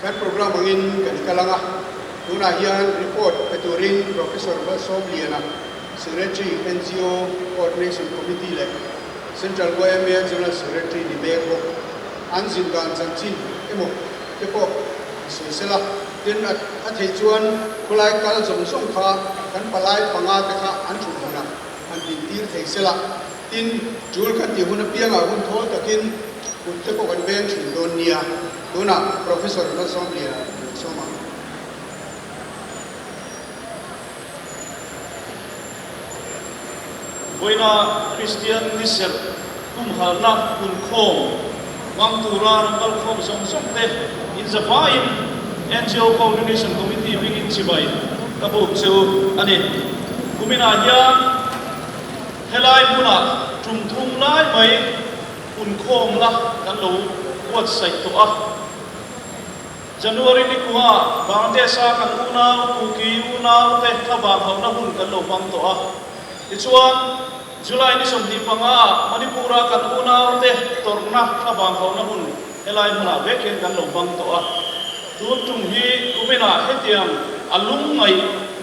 kan program angin kan kalanga tuna hian report peturin Professor Mizoram liana Secretary NGO Coordination Committee le Central Government General Secretary di Beko anjin gan chanchin emo tepo sela tin a thei chuan kulai kal jong song kha kan palai panga te kha an thu hona an tin tir thei sela tin jul kan ti huna pianga hun tho takin kun tepo kan ben thin don nia tuna Professor Mizoram liana soma Boina Kristian ni Serh Humhalhna Punkhawm wang turan Punkhawm song te in Zafain NGO Coordination Committee bigin sibai kabuk chu ani kumina ya helai muna thum lai mai Punkhawm la kan lo wat sai to a January ni kuha Bangladesh kan una kuki una te thaba khawna hun kan lo bang to a Ichuan July ni somdi panga Manipura kan una te torna khabang khawna hun helai muna veken kan lobang to a tum hi kumena hetiam alung mai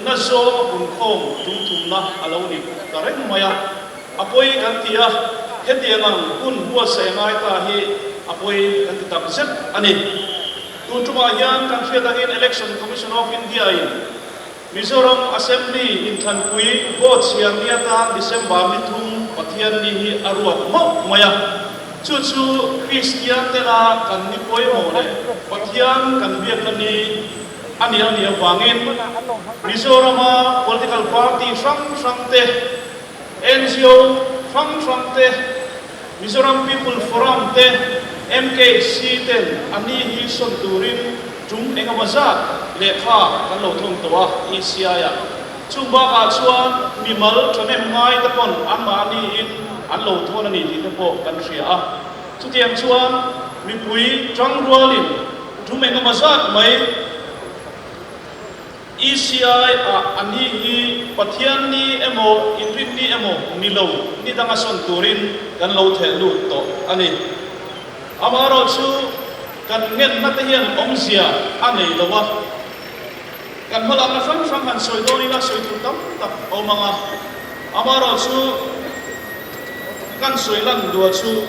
na zo Punkhawm tum na aloni tareng maya apoi kan tia hetiang hun bua se ngai ta hi apoi kan tak set ani tuma yan kan fiatangin Election Commission of India Mizoram Assembly in Thankui votes yang niatan Desember mitung patian ni aruat mau maya cucu Kristian tena kan ni poi mo le patian kan biak ni ani wangin Mizoram political party sang te NGO sang te Mizoram People Forum te NGOCC ten ani hi sonturin Jum enga mazat lekha kan lo thong towa isiaya chumba ka chuan mimal thame ngai ta pon amma ni in an lo thona ni ti po kan ria a chutiam chuan mi pui tang rualin jum enga mazat mai isiai a ani hi pathian ni emo inrin ni emo milo ni danga son turin kan lo the lu to ani amaro chu kan ngen matahian omzia anei lawa kan malam na sang han soidoni na soitutam tak o mga amaro chu kan soilan dua chu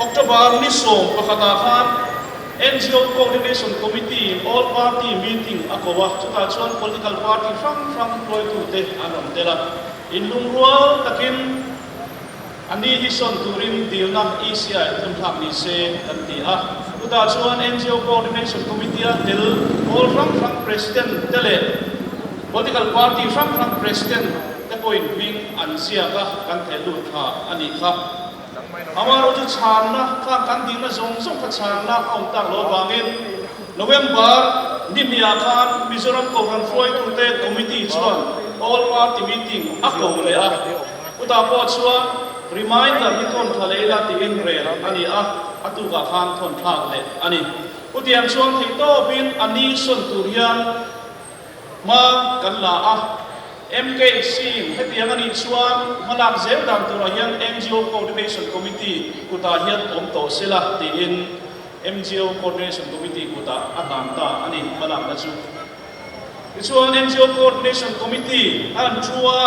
October ni som pakata khan NGO Coordination Committee all party meeting akowa chuta chuan political party from ploi tu te anom tela in lungrual takin ani hi son turin dilna ECI thum thak ni se kan ti a uta chuan NGO Coordination Committee del all from president tele political party from president te point wing an sia ka kan the lu tha ani kha amaro chu changna kha kan ding na zong ka changna ong tak lo bangin November nimia khan Mizoram Koran Floi tu te committee chuan all party meeting ako le a uta po chuan reminder hi thon thaleila ti in rel ani a atu ga khan thon thak le ani utiam chuan thei to bin ani son turian ma kan la a MKC hetiang ani chuan malak zel dam tu hian NGO Coordination Committee kuta hian om to sela ti in NGO Coordination Committee kuta atam ta ani malak na chu chuan NGO Coordination Committee an chua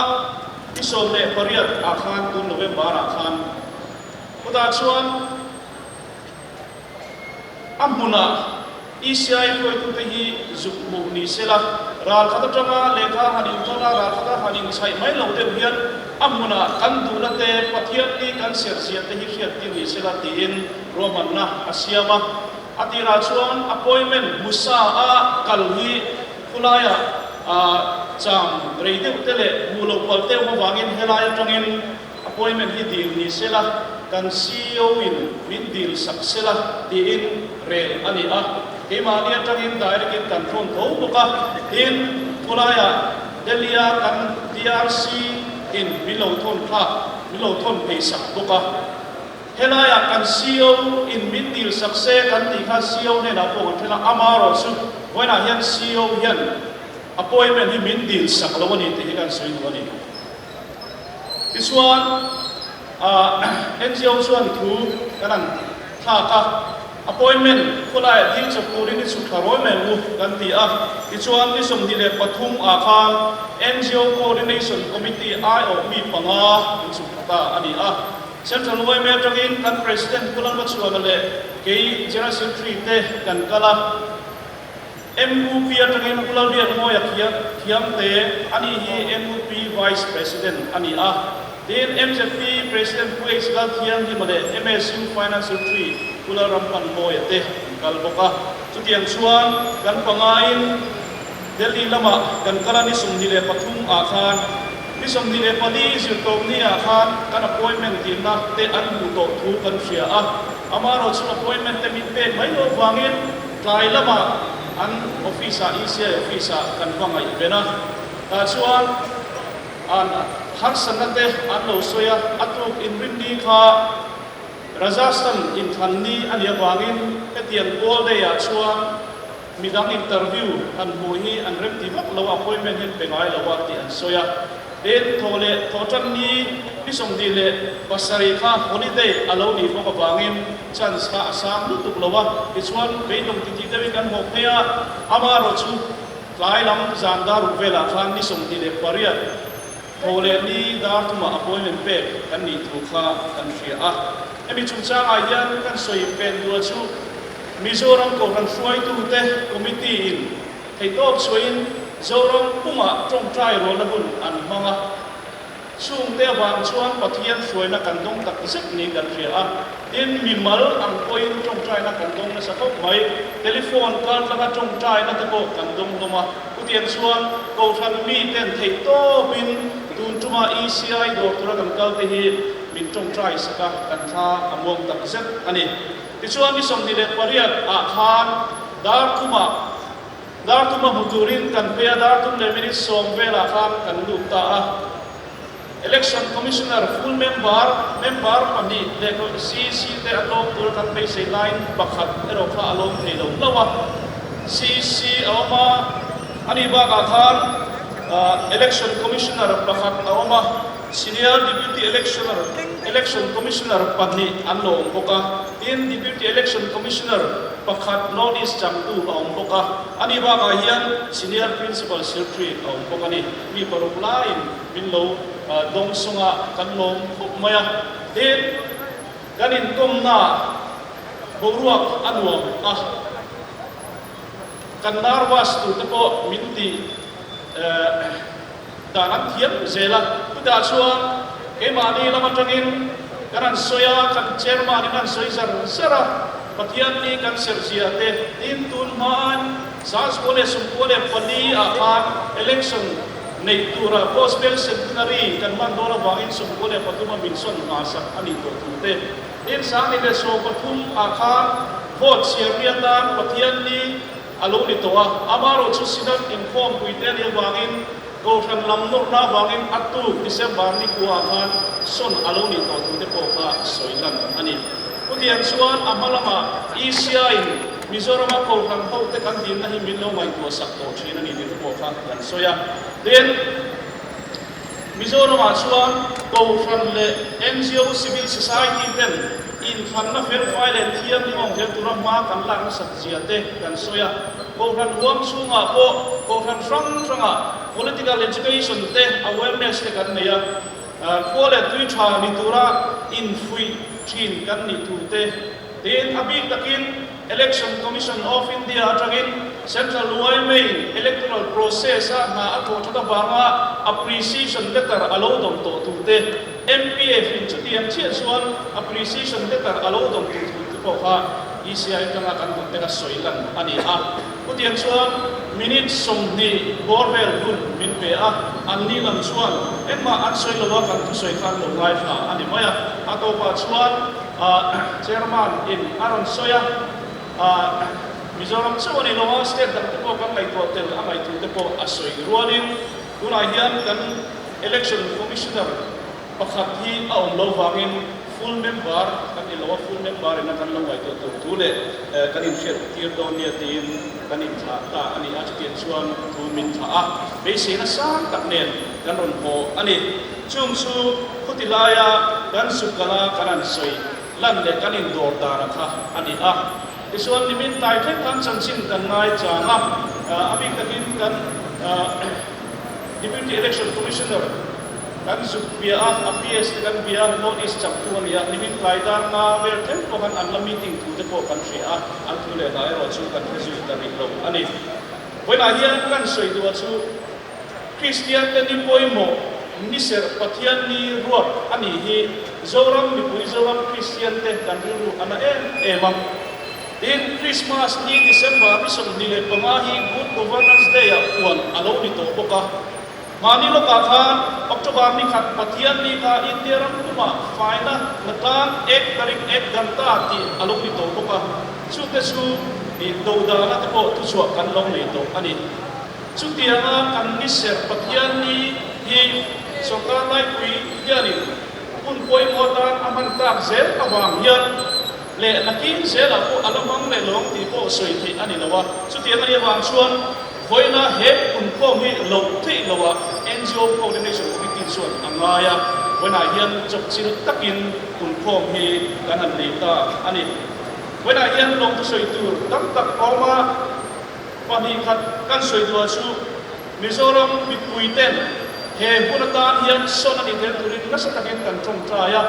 isol le pariat akhan tun November akhan uta chuan amuna ECI koi tu hi zukmu ni sela ral khata tanga lekha hanin thona ral khata hanin sai mai lo de hian amuna kan du na te pathiat ni kan sersia te hi hiat ti ni sela ti in roman na asiama atira chuan appointment musa a kalhi kulaya cham reide tele mulo palte mo wangin helai tangin appointment hi dil ni sela kan CEO in min dil saksela di in re ani a kema dia tangin direct kan phone tho boka in kulaya delia kan DRC in milo thon paisak boka helaya kan CEO in min dil sakse kan ti kha CEO ne na po thela amaro su boina hian CEO hian appointment hi min dil saklawani te kan soiwani iswan NGO chuan thu kanan tha ka appointment kulai ding sa puri ni sukharoi me ganti ichuan ni somdile pathum akhan NGO coordination committee IOB panga sukta ani central government tagin kan president kulan bachuan le kei general secretary te kan kala MUP tagin kulan dia moya kiam te ani hi MUP vice president ani then MZP president ku exgal kiam hi male MSU finance secretary kula rampan moya te kalboka tutiang chuan kan pangain Delhi lama kan kala ni somdile pathum akhan ni somdile pali siltom ni akhan kan appointment din na te an buto thu kan sia amaro chu appointment te min pe mai lo wangin tlai lama an office office kan bangai bena ta chuan an har sanate an lo soya atuk in rindi kha Rajasthan in Thani and Yabangin at the end all day at Chuan Midang interview and Buhi and Reptivak low appointment in Pengai Lawati and Soya. Then Tole Totani Pisong Dile Pasarika holiday alone if of Bangin Chance Assam Lutulawa. It's one Bedong Titavik and Hopea Amarochu Lailam Zanda Ruvela Fan Nisong Dile Paria. Tole ni Dartuma appointment pay and need to Kha and Shia. Emi chungchang ayan kan soi pen dua chu Mizoram ko ran suai tu te committee in thei top soin Zoram puma trong trai ro na bun an manga sung te wang chuan pathian suai na kan dong tak zek ni kan ria in mimal ang point trong trai na kan dong na sa khop mai telephone call la trong trai na te ko kan dong loma utian chuan ko than mi ten thei to bin tun tuma ECI do tura kan kal te hi min trong trai saka kan tha among tak zet ani tichuan ni somdile pariat khan dar kuma muturin kan pe dar tum le minute som vela khan kan luta election commissioner full member pani le ko CC te along tur kan pe sei line bakhat ero kha along ni lo lawa CC awma ani ba ka khan election commissioner bakhat awma senior deputy election commissioner pani anlo boka in deputy election commissioner pakhat notice jamtu boka ani ba ka hian senior principal secretary boka ni mi parulain minlo dongsunga kanlom maya den ganin komna boruak anwo kanar wastu tepo minti dalam tiap zela sudah suam kemari lama tengin kanan soya kan chairman kan soizar serah patian ni kan sersiate intun man sas boleh sumpole pali akan election neitura gospel centenary kan mandola bangin sumpole patuma minson masa ani to tute in sang ni so patum akan vote siariatan patian ni alung itoa amaro chusinan inform kuiten yang bangin ko than lamnor na bangin atu December ni kuakan son aloni to tute po ka soilan ani putian suan amalama ECI Mizoram ko than hote kan din na himilo mai ko sakto china ni dito po ka kan soya then Mizoram suan ko than le NGO civil society ten in fanna fair file and thiam ni mong turam ma kan lang sakjiate kan soya ko than huam sunga ko than franga political education te awareness te kan neya kole tui tha ni tura in fui chin kan ni tu te den abi takin election commission of India tagin central main electoral process na ato thada banga appreciation letter alo dom to tu te MPF in chutiam chian suan appreciation letter alo dom tu po kha ECI tanga kan te ka soilan ani putian suan minute song ni borvel gun min pe anni lam chuan emma an soi lo kan tu soi kan lo live ani maya ato pa chuan chairman in aron soya Mizoram chuan ni lo state dak te po kan lai to tel amai tu te po asoi ruanin tunai hian kan election commissioner pakhat hi aum lo wangin full member kan ilawa full member na kan lo wai to tule kan in share tier down ni tin kan in tha ta ani achtian chuan tu min tha be se na sang tak nen kan ron ho ani chung su khutilaya kan sukala kanan soi lan le kan in dor da ra kha ani Kristian nimin tai thek kan chanchin kan ngai changa abi takin kan Deputy Election Commissioner kan supia APS kan biang notice chaptuan ya nimin kaidar na berten ko kan anla meeting tu te ko kan ria an tu le dai ro chu kan result kan ro ani wena hian kan soi du chu Kristian te ni poimo ni ser pathian ni ruat ani hi zoram ni pui zoram Kristian te kan ru ana emam in Christmas ni December ni som ni le pamahi good governance day a uan alo ni to boka mani lo ka khan October ni khat pathian ni ka India ram kuma faina natan ek tarik ek ganta ti alo ni to boka chu te chu ni do da na te ko tu chu kan long ni to ani chu ti ana kan ni ser pathian ni hi soka lai pui yani kun poi mo ta aman ta zel awang hian le nakin zel a ko alamang le long ti ko soi thi ani lawa chu ti ana wang chuan voina he kun ko mi lo thi lawa NGO coordination committee chuan angaya voina hian chok chil takin kun ko mi kan an le ta ani voina hian long tu soi tu tam tak oma pani khat kan soi du chu Mizoram mi puiten he bunatan hian son ani tel turin nasa takin kan trong traya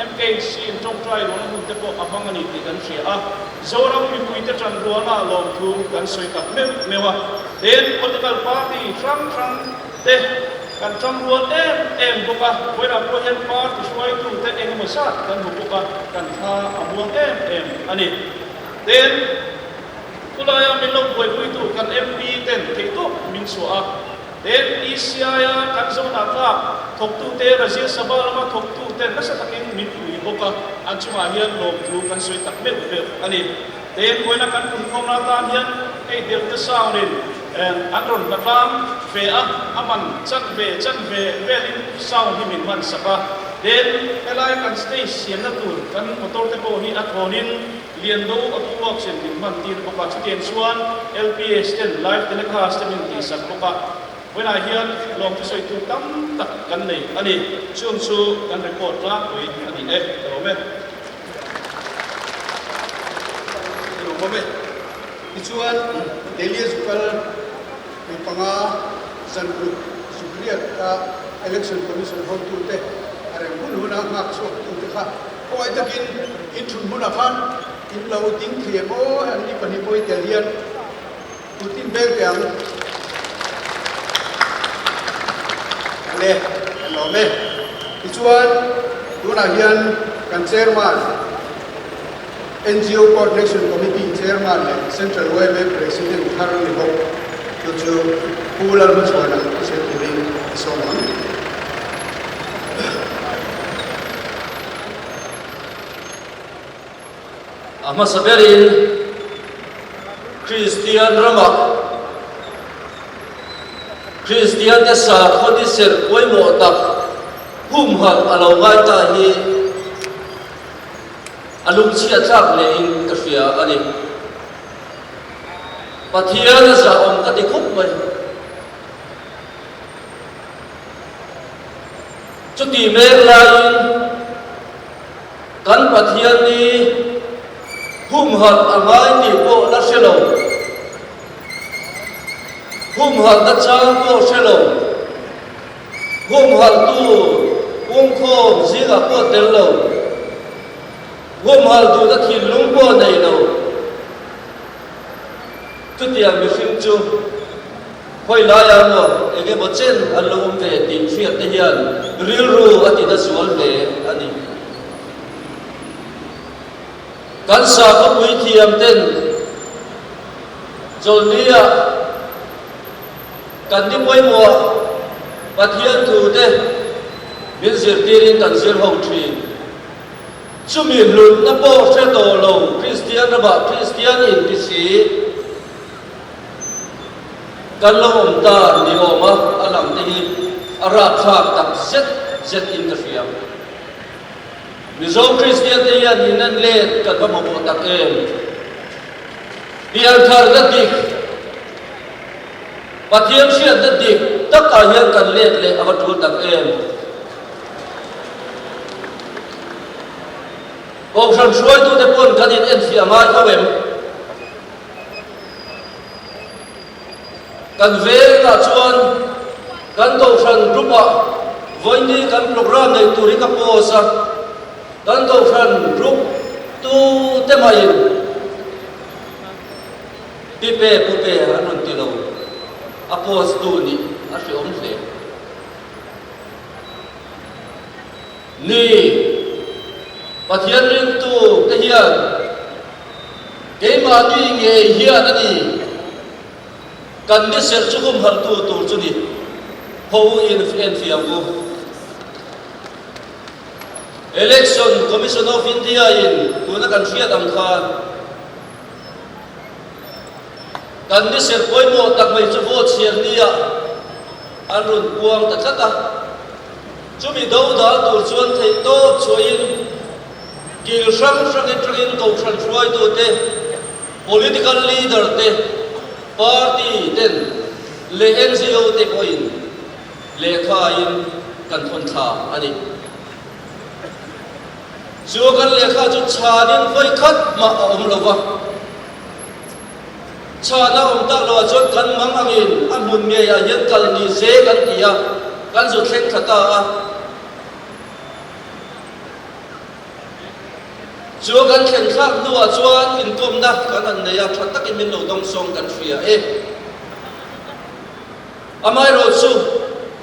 MKC trong trai lo mun te ko abang ani ti kan ria zoram mi puite tran ruana long thu kan soi tak mewa den political party trang te kan trong ruan em boka koira pro hen party swai tu te eng masat kan boka kan tha amuang em ani den kulaya min long boi pui tu kan MP ten ke tu min suak den Isiaya kan Zonet thok tu te Razia Sabha lama thok tu te nasa takin min pui boka an chuma hian lom tu kan soi tak me ani den koina kan kun khom na tan hian ei del te saunin anron batlam ve aman chan ve velin saun hi min man saka den elai kan stay sian na tur kan motor te ko hi athonin lian do atuak sen min man tin boka chutian suan LPS ten live telecast min ti sak boka wena hian long tu soi tu tam tak kan nei ani chung chu kan report la koi ani lo me ichuan Delhi Zukal ni panga zan group superior ka election commission hon tu te are mun huna ngak so tu te kha ko ai takin in thun huna khan in lo ting thie mo an ni pani poi te lian putin bel yang le lo me ichuan tuna hian kan chairman NGO Coordination Committee Chairman Central Web President Karang Libok to Pular Machuana Secretary Soman. Ama saberin Kristian Ramak Kristian desa khodi ser koi mo tak humhat alawai ta hi alum chia chak le in kafia ani pathian za om ka ti khop mai chuti mer lain kan pathian ni humhat angai ni po la selo humhat da chang po selo humhat tu Punkhawm zinga po tel lo humhal tu ta thin lung po nei lo tu tiang mi phim chu khoi la ya mo ege bo chen alum ve tin fiat te hian ril ru ati da sual ve ani kan sa ko pui thiam ten zonia kan di moi mo pathian thu te min zir tirin kan zir ho thi chumi lun na po se to lo Kristian na ba Kristian in ti si kan lo om ta ni oma alam te hi ara thak tak set in the fiam Mizoram Kristian te yan inan le kan ba mo tak em ni al thar da dik pathian sia da dik tak ka yan kan le awatul tak em Ông sản xuất tu để buôn cái điện energy mà thôi em kan ve la chuan kan to fran group a voini kan program nei turi ka posa kan to fran group tu te mai pipe pupe anun tilo apos tu ni asi om se ni pathian ring tu te hian ke ma ni nge hian ani kan ni ser chukum har tu tur chu ni ho in fiam go election commission of India in tuna kan fiat am khan kan ni ser poi mo tak mai chu vote sian nia anun puang ta thata chumi do da tur chuan thei to chuin kil sang in ko tran throi tu te political leader te party ten le NGO te point le kha in kan thon tha ani chu kan le kha chu chanin voi khat ma om lova chana om ta lo chon kan mang angin amun nge ya yen kal ni se kan tia kan zu thleng thata a chu kan khen khak nuwa chuan in kom na kan an neya thatak in min lo dong song kan fria e amai ro chu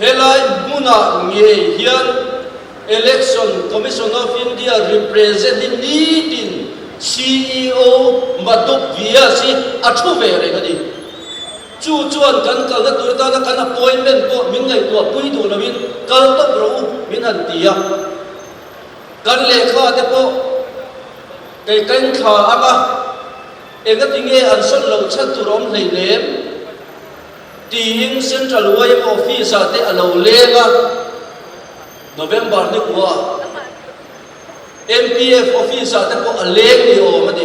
helai muna nge hian election commission of India representing needin CEO maduk via si athu ve re gadi chu chuan kan kal na tur ta na kan appointment ko min ngai ko pui du na min kal to ro min han tia kan lekha te po cái canh khờ ác á em cái tiếng nghe ăn sốt lẩu chất từ đó lấy ném tiếng Central Wave Office à thế ở lẩu lên á November này qua MPF Office à thế có ở lên đi ô mà đi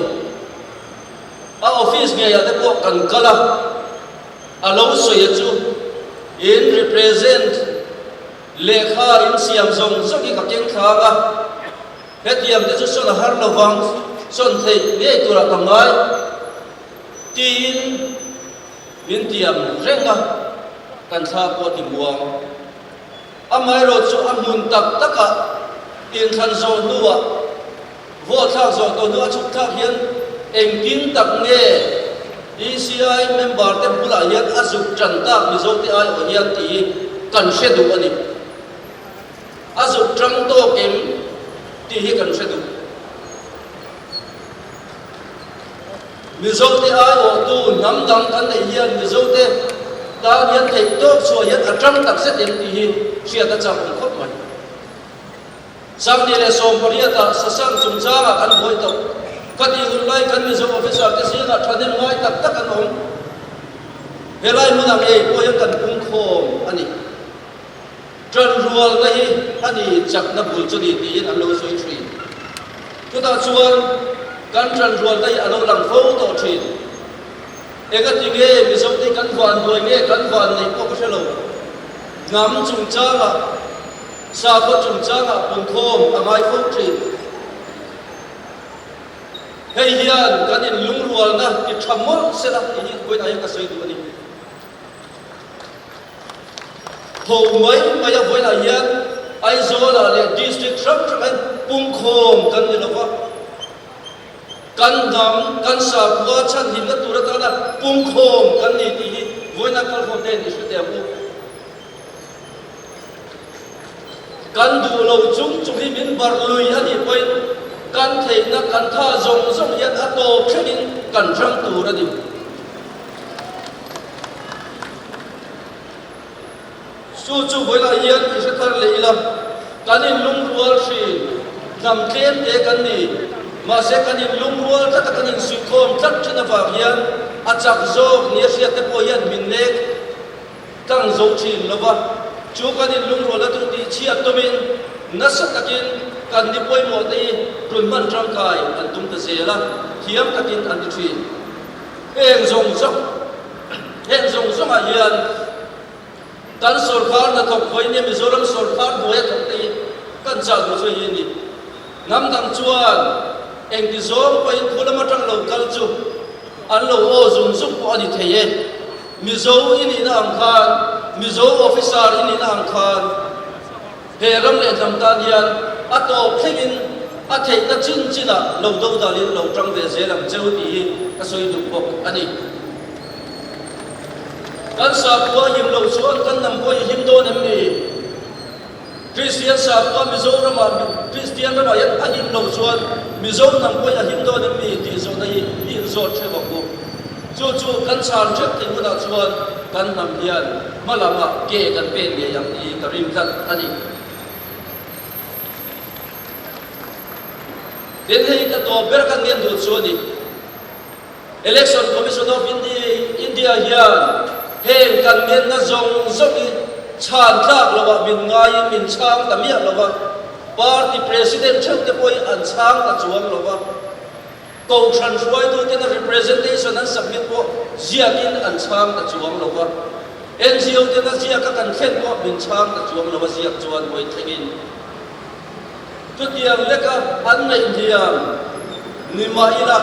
à Office nghe à thế có cần cala à lẩu sôi chú in represent lệ kha in siam zong số cái cánh khờ á hết tiệm thế số là har lâu vang son thầy nghe tôi là thằng ấy tin miền tiệm rèn à cần sa qua tìm buông amai rồi cho am mun tập tất cả tiền thân rồi nữa vô thang rồi tôi nữa chụp thang hiền em kín tập nghe ECI member tem pula hiền áp dụng trần tác Mizoram thì ai ở hiền thì cần sẽ đủ anh áp dụng trắng to kém thì hiền cần sẽ đủ Mizoram thì ai ở tu nắm đắng cái này hiền Mizoram thì ta hiền thầy tốt rồi hiền ở trắng tập sẽ đến thì hiền chia ta chẳng không khóc mày sang đi là sôm bari ta sang chung cha à kan hoi to cái đi online kan Mizoram officer cái gì là thay đến ngay tập tất cả ông về lại muốn làm gì cô hiền cần Punkhawm anh trần ruột này anh chắc là buồn cho đi thì anh lâu suy trì chúng ta chuan kan trần ruột này anh lâu làm phẫu tổ trì em cái tiếng nghe Mizoram thì kan hoàn rồi nghe kan hoàn này có cái lâu ngắm chung cha à sa có chung cha à Punkhawm à mai phẫu trì hay hiền kan in lung ruột na thì thầm mốt sẽ là thì quên ai cái suy đuổi đi hầu mấy bây giờ với là hiền ai zo là le district structure kan Punkhawm kan ni lova kan dam kan sa kwa chan hin na tura ta na Punkhawm kan ni ti với na kal khom ten isu te bu kan du lo chung chung hi min bar lui ani point kan thei na kan tha zong zong hian a to thrin kan rang tu ra di su với là hiền thì sẽ thar lấy làm cái này lung ruột thì nằm thêm để cái này mà sẽ cái này lung ruột tất cả cái này suy khom tất trên là vào hiền à chắc rồi nếu sẽ tiếp tục hiền mình nè càng dấu chỉ là vậy chú cái này lung ruột là tụi đi chia tụi mình nó sẽ cái này bôi một đi rồi mình trong cái anh tung tự dễ là hiếm cái này anh đi truyền em dùng mà hiền kan sarkar na thok khoi ne Mizoram sarkar boya thok te kan cha du so yin ni nam dang chuan eng ti zom pa in phulama tang lo kal chu an lo o zum zum ko ani theye Mizo ini na angkan, Mizo officer ini na angkan. Heram le tamtan yan atop thingin athei na chin china lo do dalin lo tang ve zelam cheuti kasoi du bok ani. Kan sa ko him lo chuan kan nam ko him do nem ni. Kristian sa ko Mizoram Kristian ra yan him lo chuan Mizoram nam ko him do nem ni ti zo dai ni zo che bok ko. Chu kan san chek ting na chuan kan nam hian malama ke kan pen ye yang ni karim kan ani. Den hei ka to ber kan ngen du chuani. Election Commission of India hian heng kan ngen na zong zoki chan thak lawa min ngai min chang ta mia lawa party president cheu te poi an chang ta chuang lawa ko tran suai tu te na representation an submit po ziakin an chang ta chuang lawa NGO te na zia ka kan khen po min chang ta chuang lawa ziak chuan moi thengin tu tiang leka an nei diam ni ma ila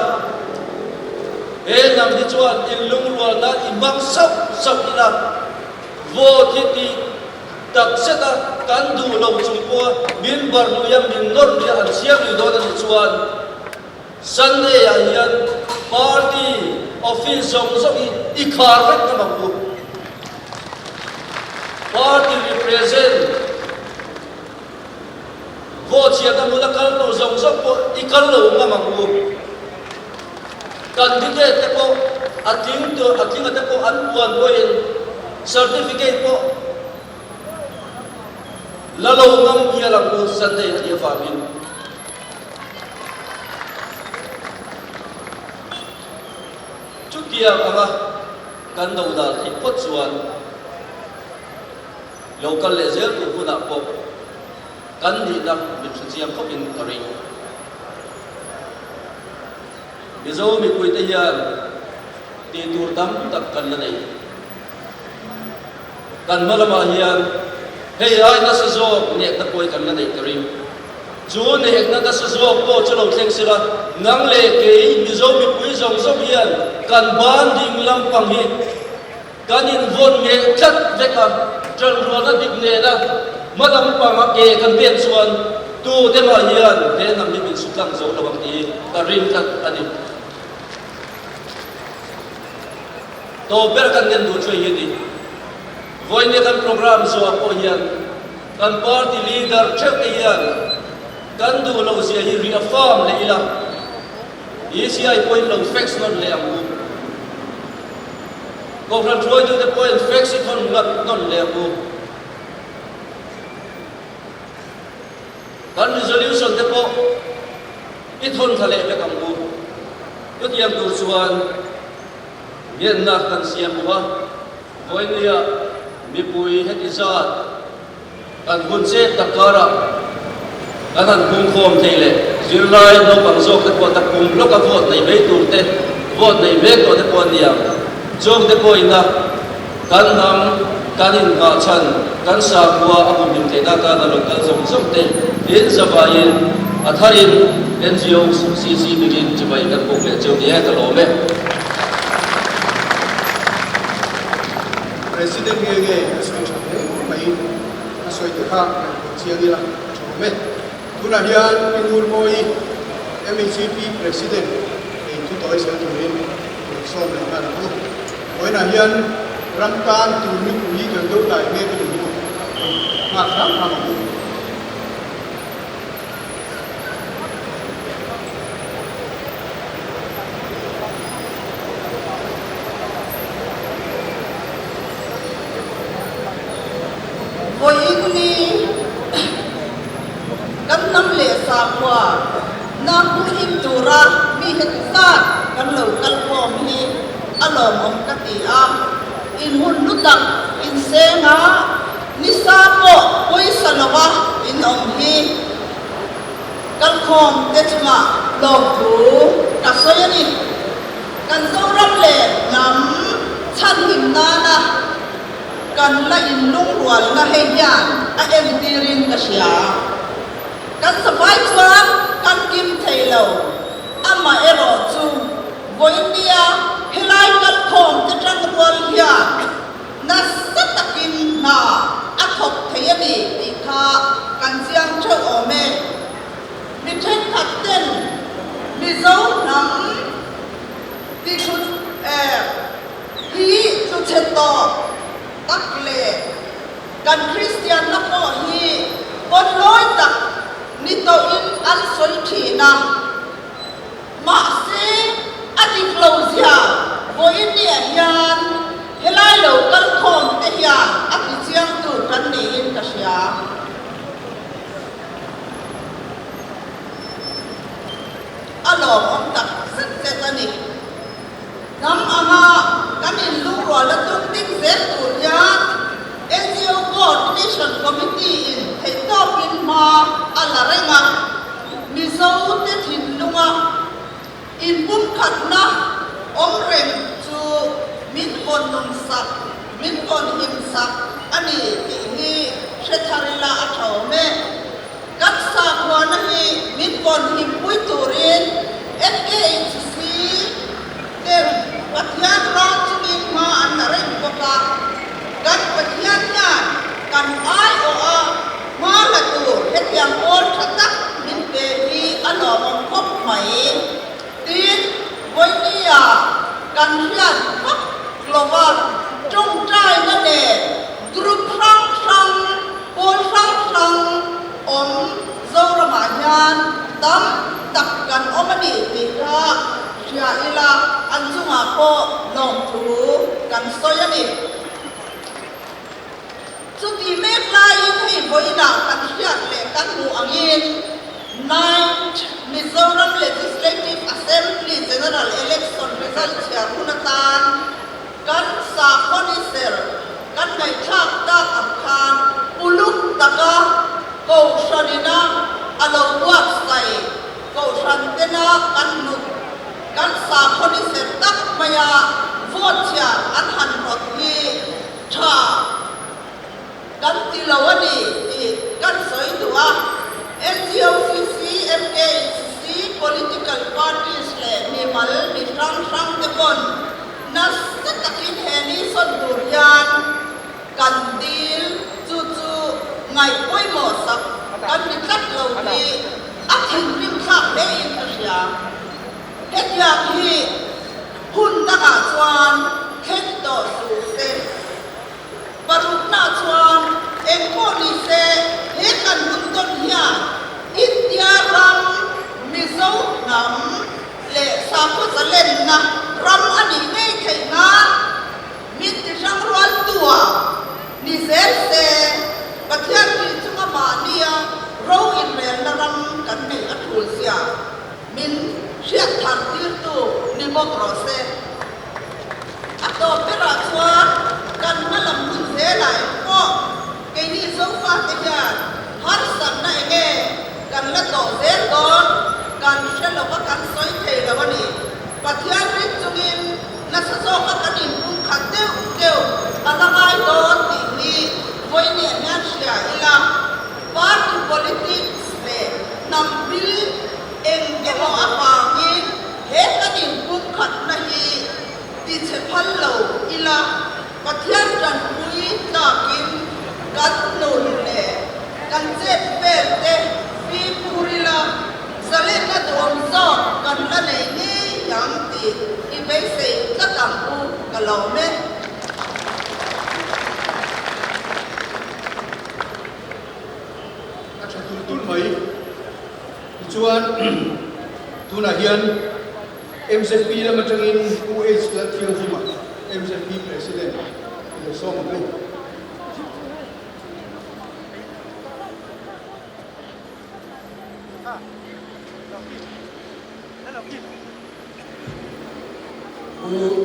nam di chuan in lung rual na imang sap ila vo ti tak seta kan du lo chung po bin bar lu yam bin nor dia an siam ni do na chuan Sunday yan party office song i khar vet na mabu party represent vote siya ta mula kal no song po i kal lo nga mabu candidate te po ating ate po an puan po in certificate po lalo ngam kia lang po Sunday at famin. Chukia ama kan daw da ipot suan local level ko huna po kan di na bitsiam ko in karing. Mizo mi kuy tayan di turdam tak kan nanay kan malama hiyan hey ay na sa zog nek na kuy kan nanay karing chu nek na sa zog po chulong teng sila nang le kay mizo mi kuy zong zong hiyan kan banding lampang hi kan in von nge chat veka tran ro na dik ne na madam pa ke kan ben suan tu te ma hiyan te nam ni sukang zo lawang ti karing kat ani to ber kan ngen du choi hi voi ne kan program zo ko hian kan party leader chek hian kan du lo sia hi reaffirm le ila ECI point lo fix non le amu ko ran troi du the point fix it non le amu kan resolution te po ithon thale le kamu yo tiam tu chuan yen na kan siam wa voinia mi pui het izat kan hun se takara kan Punkhawm theile zirlai no pang zok te po tak pum bloka vote nei be tur te vote nei be ko te po niam jong te po ina kan nam kanin ma chan kan sa bua apum dim te ta na local zong zong te in zabain atharin NGOCC begin chibai kan pok le cheu dia ka lo me President nge asoi chhe mai asoi te kha chiang ila chome tuna hian pinur moi MECP president in tu toi sel turin som le na bu moi na hian ramtan tu ni ui kan do dai nge tu ni ma kham ma bu voi ni kan nam le sa kwa nam bu im tura mi het sa kan lo kal khom hi alom om ka ti a in hun lu tak in se nga ni sa ko koi sanawa in om hi kal khom te chma lo tu ka so yani kan zo ram le nam chan him na na kan la in lung rual na he yan a em tirin ka siya kan sabay chuan kan kim thailo ama ero chu voinia helai kan khom te tang rual hian กันคริสเตียนนักโมฮีบนร้อยตักนิโตอินอันสวยทีนะมาซีอดีตเราเสียโวยเนี่ยยันเฮลัยเรากันคงเตียอภิเชียงตูกันนี่อินกษยาอารมณ์อันตักสักเจตนิน้ำอามากันอินลูกรัวและตุ้งติ้งเซตูยาNGO Coordination Committee in Thaitopin ma alarenga Mizoram te thinlunga in bum khatna omrem chu min kon nung sak min kon him sak ani ti hi shetharila athome kat sa khwana hi min kon him pui turin NGOCC te pathian ra chungin ma anareng kokaกันปฏิญาณกันอ้ายโออามาละตัวเฮ็ดอย่างโอนทักมินเตวีอลอมคบไหมตีนวันนี้กันเรียนพักกลบจงใจนั่นเองกรุบครั้งครั้งโอนครั้งครั้งอมโซรมาญานตั้มตักกันอมดีปีกาเชียอิลาอันจุมาโปลงทูกันโซยนิสุดีเมฆลายให้บริณากันเชียดเล็กกันหูอังยิน 9th Mizoram Legislative Assembly General Election Result เชียรุนตานกันสาคนิเซลกันในชาติตาอังคารอุลุกตะกะโกชันินาอลาววัดไซโกชันเตนากันนุกันสาคนิเซลตักมายาโวดเชียอันหันหดฮีชากันติลาวดีกันสวยตัว NGOCC NGOCC political parties เลยมีมัลมีทรังตะกอนนัสตะกินเฮนีสนดุรยานกันดีลจู่ไงป่วยหมดสักกันมีทัดเราดีอักหินริมข้างได้อินทรียาเฮ็ดยาที่หุ่นตะกาจวนเข็ดต่อสู่เซปรุณาชวนเอ็งโคนิเซเฮกันบุญต้นเฮียอินเดียรัมมิโซรัมเลสาพุสเลนนะรัมอันนี้ไม่ใช่งานมิตรช่างร้อนตัวนิเซเซประเทศที่จุกมาเนียเราอินเรียนรัมกันในอัตุลเซียมินเชียร์ทันทีตัวนิโมกรอเซอัตโตเปราชวานกันมาลำบุญเสียไหลก็เกี่ยนี่สงฟาติยาฮันสันในเงี้ยกันละต่อเสียก่อนกันเชื่อเราว่ากันสอยเทแล้ววันนี้ปัจจัยริบจุกินนักสอบกันอินบุญขัดเดียวอะไรโดนตีนี้วันนี้งานเสียอีละปาร์ตี้ politics เลยนำบิลเองเกี่ยวกับปากินเฮกันอินบุญขัดนะฮีดิฉันพันโลอีละปัจจัยจันทร์วิตากินกันนุนเล่กันเจ็บเป็นเต้ปีปุริลาสเลนกันโดนสอบกันละในนี้ยังติดอีเบสก็ต่ำปูกันเราเม่อาจารย์ตุ้นไหมชวนตุนาเฮียน MZP แล้วมาจังอิน UH และเที่ยวที่มา MZP President เดี๋ยวส่งมา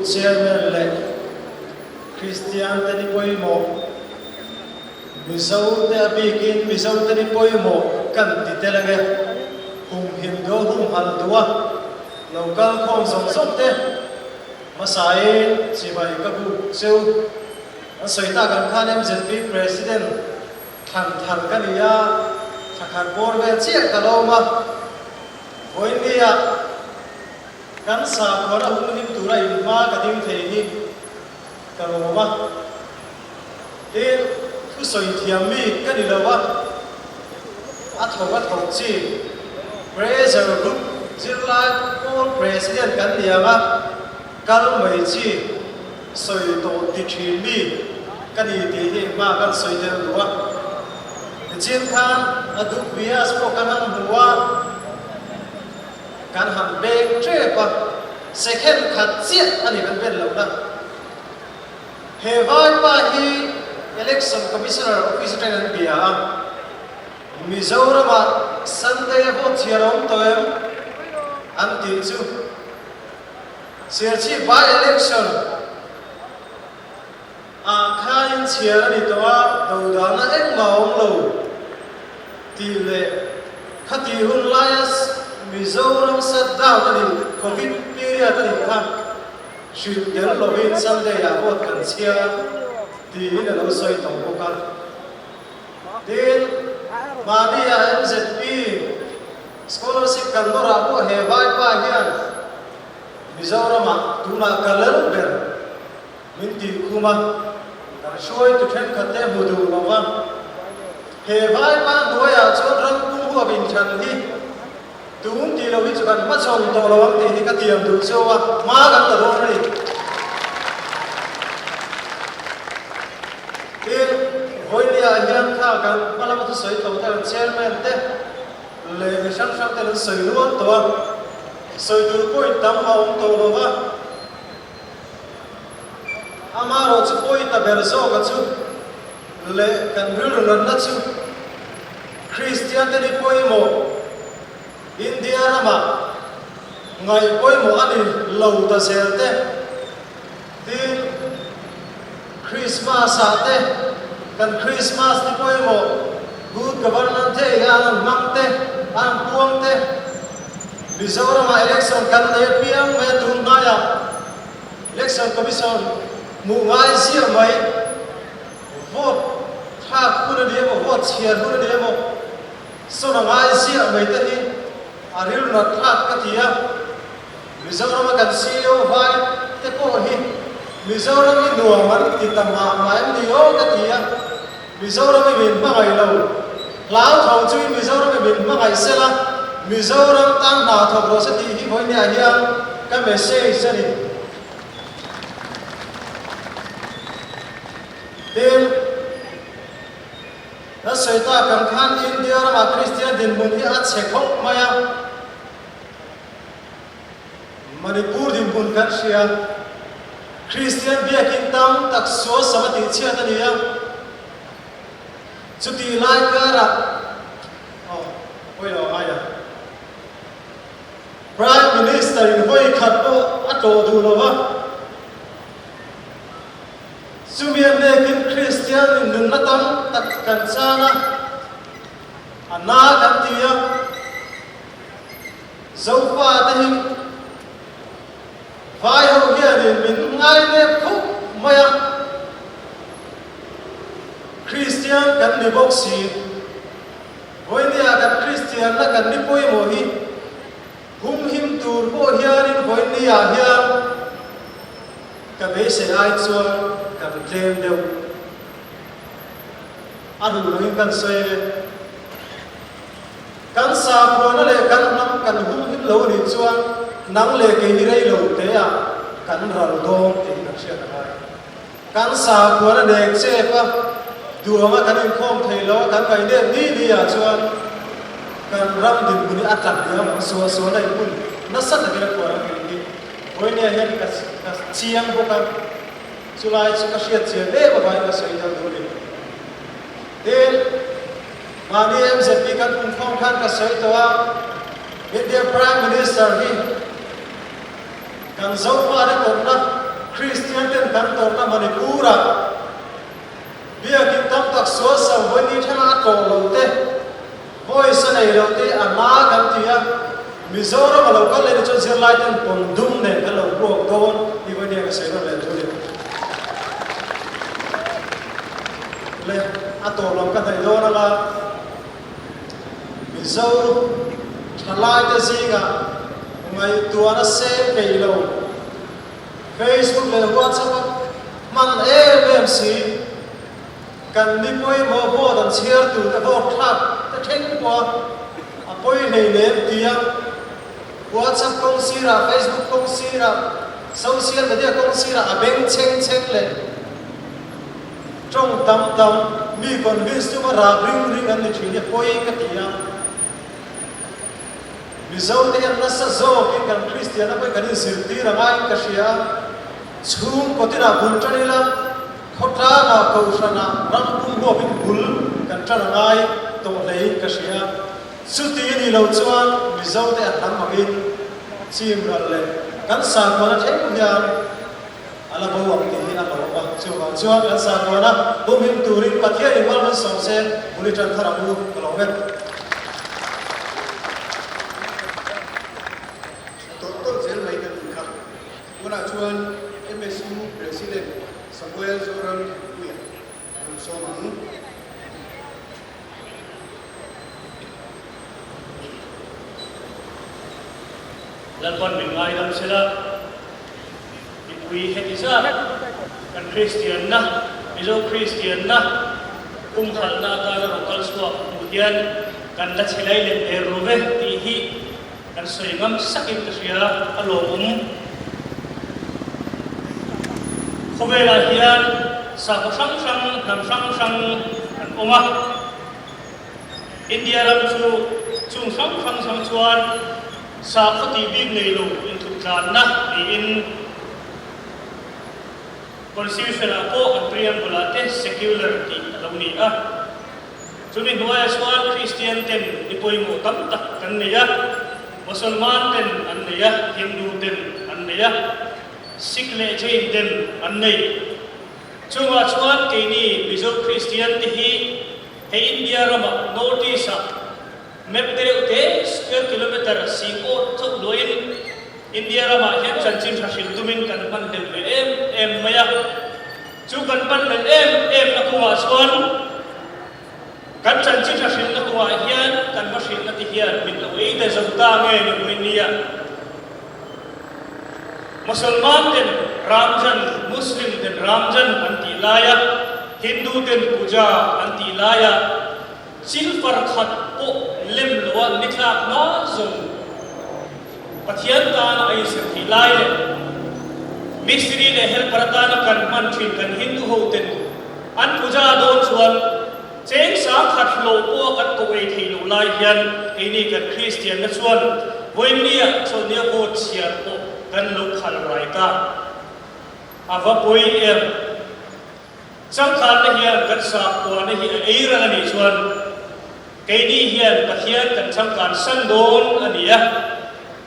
เชียร์แมนเล็กคริสเตียนเตนิปอยโมมิโซเตอปีกินมิโซเตนิปอยโมกันติเตลังเกหุมหิมโดหุมฮัลตัวเราก็คงส่งเตมาใส่สิบใบกระบุเซลสวยตากันข้าเนมเซปี President ทันกันนี่ยาขันบอร์เวเชียร์กันเรามาวันนี้กันสาขอเราหุ่นหิมตัวไรมากระดิ่งเทียนกันเรามาทุสวยเทียมมีกันนี่เราว่าอัฐวัตถุจีPresident รุ่นจิลลาโก้ President กันนี่ว่ากันไม่จีสวยโตติดทีมี cái gì thì mà cái sợi dây lúa chiến khang ở đúc bia số cái hàng lúa cái hàng bê chế qua sẽ khen khát chết anh ấy bên lâu đó hệ vai pa hi election commissioner office trên bia Mizoram Sunday vote here on to em anh tin chứ Serh by election khai chia đi toa đầu đó là em mà ông lâu tỷ lệ khát đi Humhalhna Mizoram shutdown cái gì Covid period cái gì khác chuyện đến lâu in Sunday vote cần chia thì là nó xoay tổng bộ cả đến mà đi NGOCC scholarship cần nó ra bộ hệ vai pa hiền Mizoram tu na kaler ber min ti kuma shoi tu then khate mudu lawa he vai pa noya chon ram kum hu bin chan hi tuum ti lo hi chukan ma chong to lo ti hi ka tiam du so wa ma kan ta ro ri in hoilia hian kha kan malam tu soi to ta chairman te le sang sang te soi luan to soi tu point tam ông to lo wa amaro chu point ta ber so ka chu le kan rul ron na chu Kristian te ni poi mo India rama ngai poi mo ani lo ta sel te tin Christmas ate kan Christmas ni poi mo good governance te an mang te an puang te Mizoram election kan le piang me tu ngaya election commission mu ngai sia mai vote tha khu de mo vote chia khu de mo so na ngai sia mai te ni aril na tha ka tia Mizoram kan CEO vai te ko hi Mizoram ni nuang man ti tama mai ni o ka tia Mizoram min ma ngai lo lao thau chui Mizoram min ma ngai sela Mizoram tang na thok ro se ti hi voi nia hiang ka message se ni dem na soi ta kan khan India ra Kristian din mun hi a che khok maya Manipur din bun kan sia Kristian bia kin tam tak so samati chia ta ni ya chuti lai ka ra oi lo aya Prime Minister in voi khat po ato du lo wa Sumian ne kin Kristian in nun na tam tak kan sana ana kan tia zofa ta hi vai ho hian in min ngai ne khu maya Kristian kan ni boxi voi nia kan Kristian na kan ni poi mo hi hum him tur bo hian in voi nia hian ka be se ai chuan ka tlem deu adu lo hin kan se kan sa pro na le kan nam kan hum him lo ni chuan nang le ke hi rei lo te a kan ral dong ti na sia na hai kan sa pro na dek che pa duama kan in khom thei lo kan kai de ni a chuan kan ram din buni atlak dia ma so so nai bun na sat na ke ko ram ni voi ne hian ka chiang bo ka chulai chu ka sia che le ba vai ka sei dang du ni del mani MZP kan Punkhawm khan ka sei to a India Prime Minister hi kan zo pa de to na Kristian ten kan to na Manipur a bia kin tam tak so sa voi ni thana to lo te voice nei lo te ana kan tia Mizoram lo ka le cho zir lai ten pon dum ne ka lo ro don ni voi ne ka sei na le du ni le ato lo ka dai do na la Mizoram thalai te zinga ngai tua na se pe lo Facebook le WhatsApp man MMC kan ni poi mo bo dan share tu ta bo thak ta theng po a poi nei le tia WhatsApp kong sira Facebook kong sira social media kong sira a beng cheng cheng le trong tâm mi còn vi số mà ra ring anh đi chuyện coi cái gì à mi dâu thì anh nasa dâu cái cần Kristian nó cái cần sửa tí là ngay cái gì à chung có thể là buồn cho nên là khó ra là cầu sản là răng cũng mua bên buồn cần cho là ngay tổ lấy cái gì à sự tí đi lâu chuan mi dâu thì anh nắm mặc in chim rồi lên cần sang mà nó thấy cũng nhà ala bawa ti ala bawa chuan kan sa ko na bumim turin pathia imal man som se bulitan tharabu kalovet Dr. Zel mai kan ka una chuan MSU President Samuel Zoran Kuya somang lan kon min ngai lam sela we het isa kan Kristian na izo Kristian na Humhalhna ta la lokal swa mudian kan la chelai le erove ti hi kan soingam sakin ka sia alom khobela hian sa ko sang nam sang kan oma India ram chu chung sang chuan sa khoti bi nei lo in thu tlan na in Constitution ako ang triangulate secularity launi a chumi nuaya swan Christian ten ipoy mo tamtak kan niya Musulman ten an niya Hindu ten an niya Sikh le Jain ten an niya chunga swan kini bizo Christian tihi he India rama notice map tere ute square kilometer singo chok loin India rama hian chanchin thashil tumin kan pan del em maya chu kan pan del em na kuma swan kan chanchin thashil na kuma hian kan mashil na ti hian min lo ei de zota nge ni muinia Musulman den Ramjan Muslim den Ramjan anti laya Hindu den puja anti laya silfar khat po lem lo nitlak ma zong pathian ta ai sirthi lai le mistri le helper ta na kan man thin kan Hindu ho ten an puja don chuan cheng sa khat lo po kan ko ei thei lo lai hian ini kan Kristian na chuan voinia chonia ko chia po kan lo khal rai ta ava poi em chang khan na hian kan sa ko na hi ei ra ni chuan kaini hian pathian kan chang kan san don ania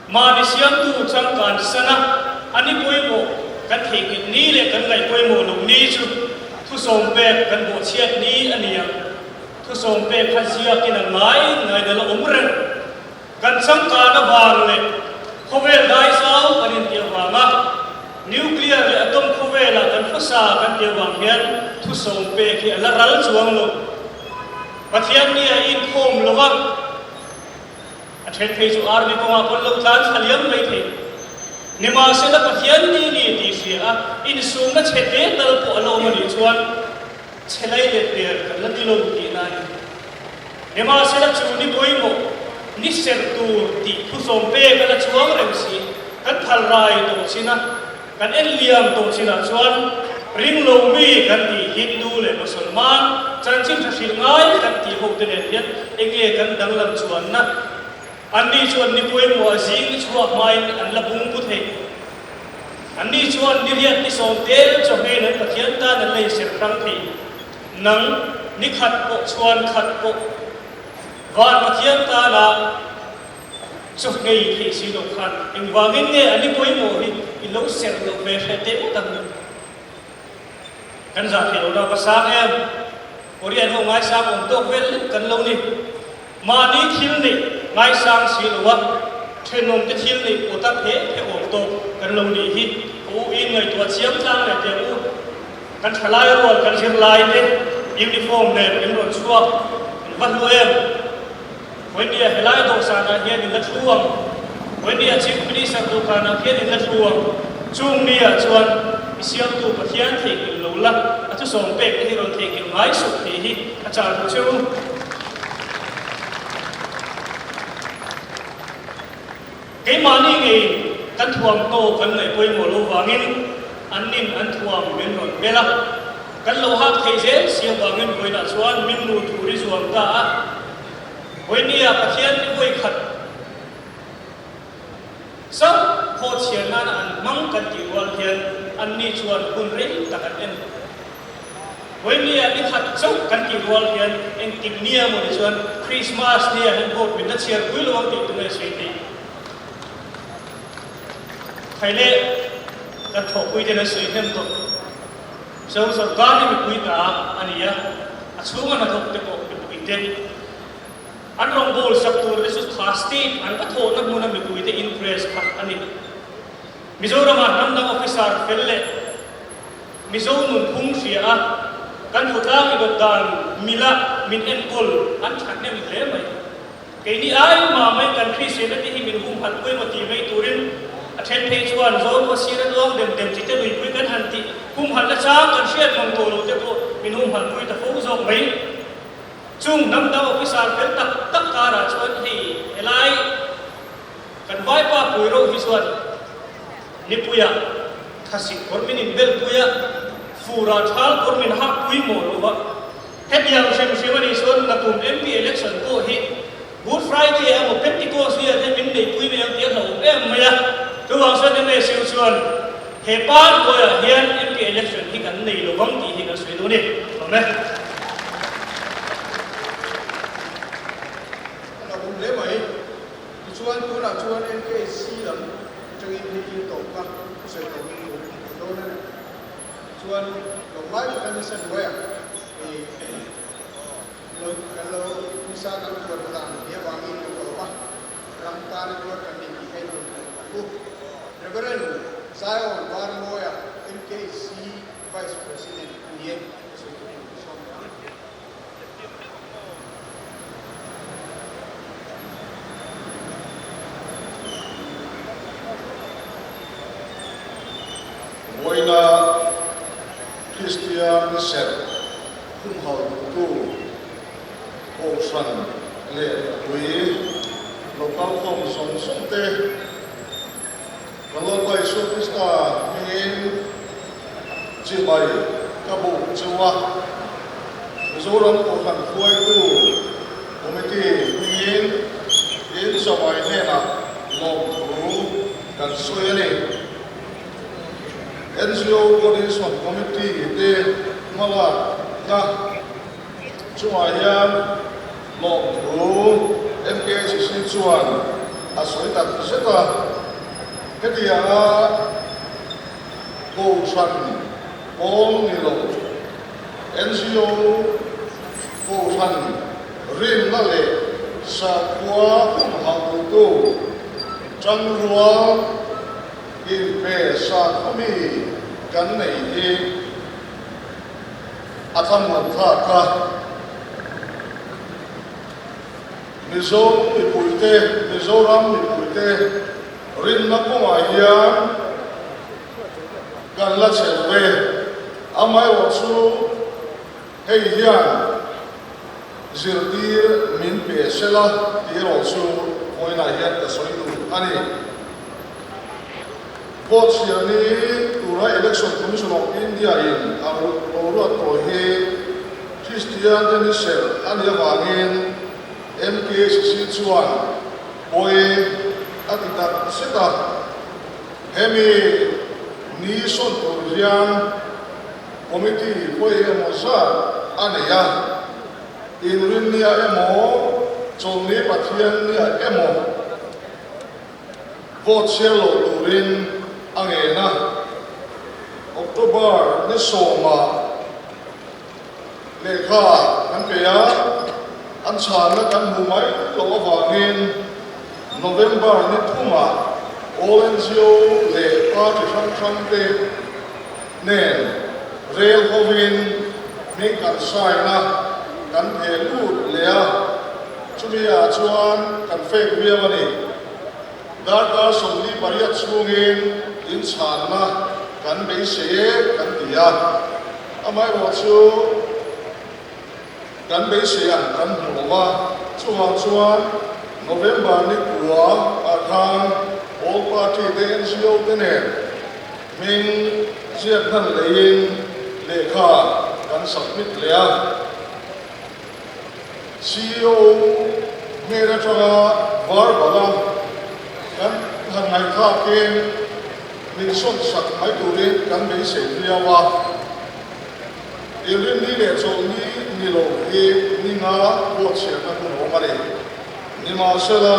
mani siam tu chang kan sana ani poimo kan thei ni le kan ngai poimo lo ni chu thu som pe kan bo chiat ni ania thu som pe khazia kin ngai da lo umren kan chang ka na bang le khovel dai sao anin tia wanga nuclear le atom khovela kan phasa kan tia wang hian thu som pe ki ala ral chuang lo pathian ni in khom lova Athen page army ko nga pon lo tlan khaliam mai the nima se la pathian ni ti sia in sum na chete dal po alo ma ni chuan chelai le ter kan la dilo ki na nima se la chu ni boi mo ni ser tu ti khu som pe ka la chuang rem si kan thal rai to china kan en liam to china chuan ring lo mi kan ti Hindu le Musulman chan chin thashil ngai kan ti ho te ne hian enge kan dang lam chuan na Ani chuan ni poi mo azing chua mai an la bung pu the ani chuan ni riat ni som tel cho he na pathian ta na lei ser rang the nang ni khat po chuan khat po van pathian ta la cho ngei thi si lo khan eng wangin nge ani poi mo hi i lo ser lo ve he te tam ni kan za thi lo da pa sa em orian ho ngai sa om to vel kan lo ni ma ni thil ni ngai sang si lo wa thenom te thil ni o ta the om to kan lo ni hi u in ngai to chiam chang le te u kan thalai ro kan thir lai te uniform ne in ro chua van lo em when dia helai do sa na hian in la thuam when dia chief minister do ka na hian in la thuam chung ni a chuan isiam tu pathian the ki lo la atu som pe hi ron the ki ngai su thi hi a cha chu cái mani ngi kan thuam to kan ngai poi mo lo wangin an nin an thuam men ron bela kan lo hak thei zel siam bangin koina chuan min nu thuri zuam ta a hoinia pathian ni hoi khat sa ho chian na an mang kan ti wal hian an ni chuan kun re takan en hoinia ni khat chau kan ti wal hian en tim nia mo ni chuan Christmas nia han bot min na chiar pui lawang ti tu ngai sei ti thaile kan tho pui de na sei hem to so gani mi pui ta ania achunga na thok te ko pui te an rong bol sak tur le su thasti an ka tho na muna mi pui te impress khat ani Mizoram nam officer felle Mizoram nun phung sia a kan huta mi dan mila min enkol an thak ne mi hle mai ke ni ai ma mai kan Kristian te hi min hum phat koi ma ti mai turin athen phei chuan zo ko sira lom dem ti te lui pui kan han ti hum han la cha kan shia thong to lo te ko min hum han pui ta fo zo mai chung nam officer fel tak ka ra chuan hi elai kan vai pa pui ro hi chuan ni puya thasik kormin in bel puya fura thal kormin ha pui mo lo ba het yang sem ani chuan na tum MP election ko hi Good Friday amo Pentecost hi ate min nei pui me ang tiak lo em maya tu wang sa ne siu chuan he pan ko ya hian MP election hi kan nei lo wang ti hi kan sui do ni ame na bum le mai chuan tu na chuan NGOCC lam changi hi to ka se to do na chuan lo mai kan san wa kalau misalkan buat petang dia wangi itu apa rangkaian buat kami ini itu reverend saya orang moya NGOCC Vice President dia Moina Kristian Serh Humhalhna Punkhawm le hui local com song te kalau bai su Krista min chi bai ka bu chuwa Mizoram ko han khuai tu committee min in samai ne na long thu kan soi ne NGOCC committee te mala na chuwa hian long thu NGOCC chuan a soi tak seta ketia ko san ol ni lo NGO ko san rin na le sa kwa hum hang tu chang ruwa in pe sa khami kan nei hi atham man tha ka Mizoram mi puite rin na ko ma hian kan la chelwe amai wa chu hei hian zirtir min pe sela ti ro chu moina hian ta soi tu ani vote ni tura election commission of India in aurua to he Kristian Serh ani wangin NGOCC chuan boy atita seta hemi ni son torian committee boy emosa aneya in rinnia emo chomni pathian nia emo vote selo turin angena October ni soma lekha kan peya an chan na kan mu mai lo awangin November ni thuma all NGO le party sang te nen rail hovin mi kan sai na kan the lut lea chumia chuan kan fake via mani data somli pariat chungin in chan na kan be se kan tia amai ro chu kan be se an kan hova chuan November ni kuwa athang all party the NGO tene min siat nan lein lekha kan submit lea CEO mera changa var bala kan hangai kha ken min son sak mai turin kan be se liawa ilin ni le cho ni lo e ni nga bo che na ko no mare ni ma sala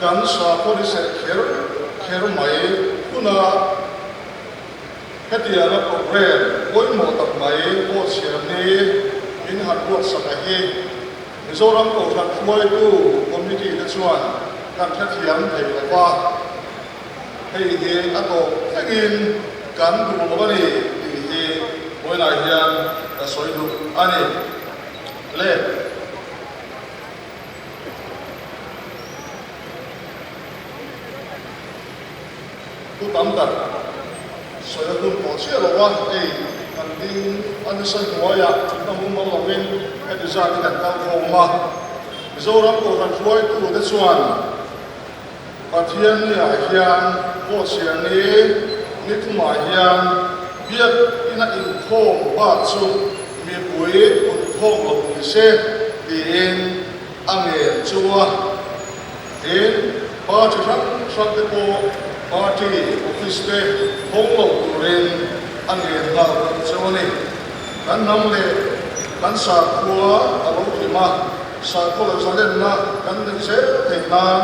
kan sa ko ri se kher mai kuna hetia na program oi mo tak mai bo che ni in han bo sa ka he Mizoram ko than khoi tu community na chuan kan thathiam thei la wa hei he ato thagin kan du lo bani hi moi lai hian ta soi du ani le tu tam tar soi du ko che lo wa ei kan ding an sai ko ya ta mu mo lo win e du za kan ta ko ma Mizoram ko than khoi tu na chuan pathian ni a hian ko chian ni ni thuma hian biak ina in khom ba chu mi pui un khom lo ni se tin ange chuwa tin ba chu sang te ko party office te hong lo ren ange na chuani kan nam le kan sa khua alo thima sa ko lo zalen na kan ni se te nan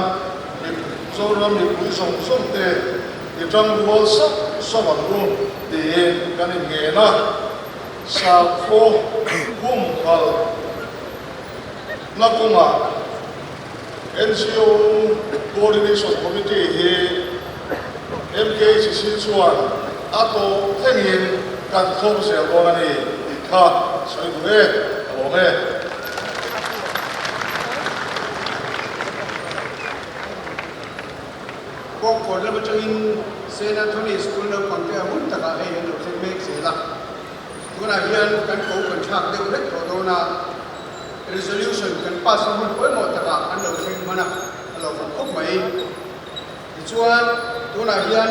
Mizoram mi pui song song te i trang wall sa van ru ti kan nge na sa kho hum hal na kuma NGO coordination committee he NGOCC chuan ato thengin kan khom se ko ani kha sai du e alo me ko ko la ba changin sena thoni school na pangte hun taka he no se mek se la tuna hian kan ko kan chak de rek to do na resolution kan pass hun ko mo taka an lo se mana alo ko mai chuan tuna hian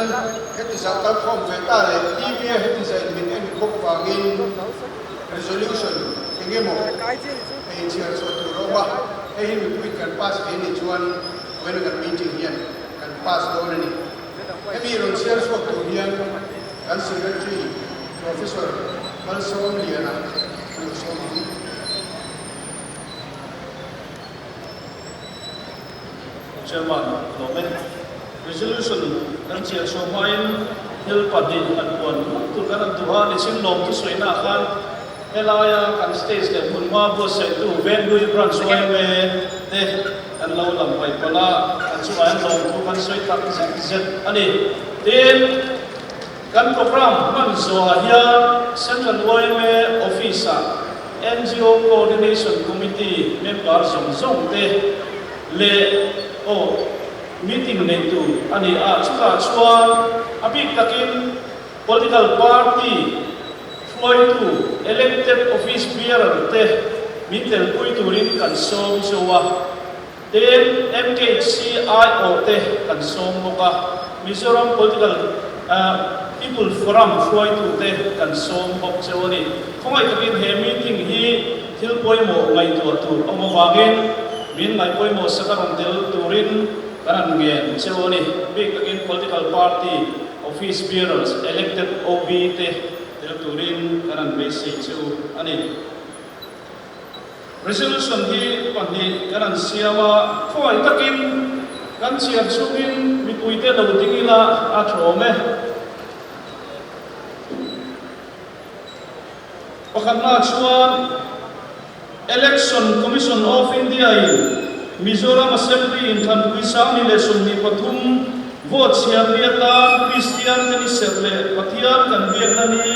heti sa ka form ve ta le tv heti sa min en ko wangin resolution engemo e chiar so tu ro ba e hin mi kan pass ni chuan when kan meeting hian pass down ni kami ron share so to hian kan secretary professor Mizoram liana so chairman nomen resolution kan chia so main hil padi an pon tu kan tu ha ni sim nom tu soina khan helaya kan stage le mun ma bo se tu ven lui branch wai me te an lo lam pai pala an chu an long tu kan soi tak zet ani tin kan program man so ya central wai me office NGO coordination committee member zong te le o meeting ne tu ani a chuka chuan abik takin political party floi tu elected office bearer te mitel pui turin kan som sowa then NGOCC te kan som moka Mizoram political people forum floi tu te kan som bok chewani khongai takin he meeting hi thil poimo ngai tu omo wangin min ngai poimo sakarong del turin kanan ngen chewani big takin political party office bearers elected OB te del turin kanan basic chu ani resolution hi pani kanan siama khoi takin kan chiar chuin mi puite lo tingila a throme pakhatna chuan election commission of India in Mizoram assembly in Thanpui Sami le Sumni Pathum vote siam liata Kristian ni serle pathian kan biaknani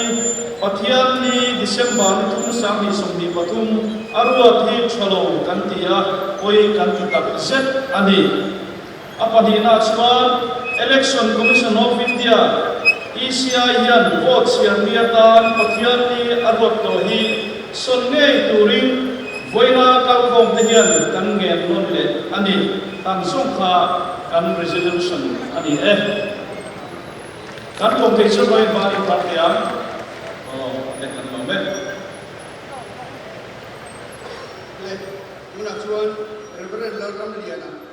pathian ni December thum Sami Sumni Pathum arua thi thalo kan tia oi kan tak zet ani apani na chuan election commission of India ECI yan vote siam liata pathian ni arua to hi sonne turing voina kalkom tehian kan ngen non le ani tan songkha kan resolution ani kan kom te so bai ba partia le kan mame chuan reverend lalram liana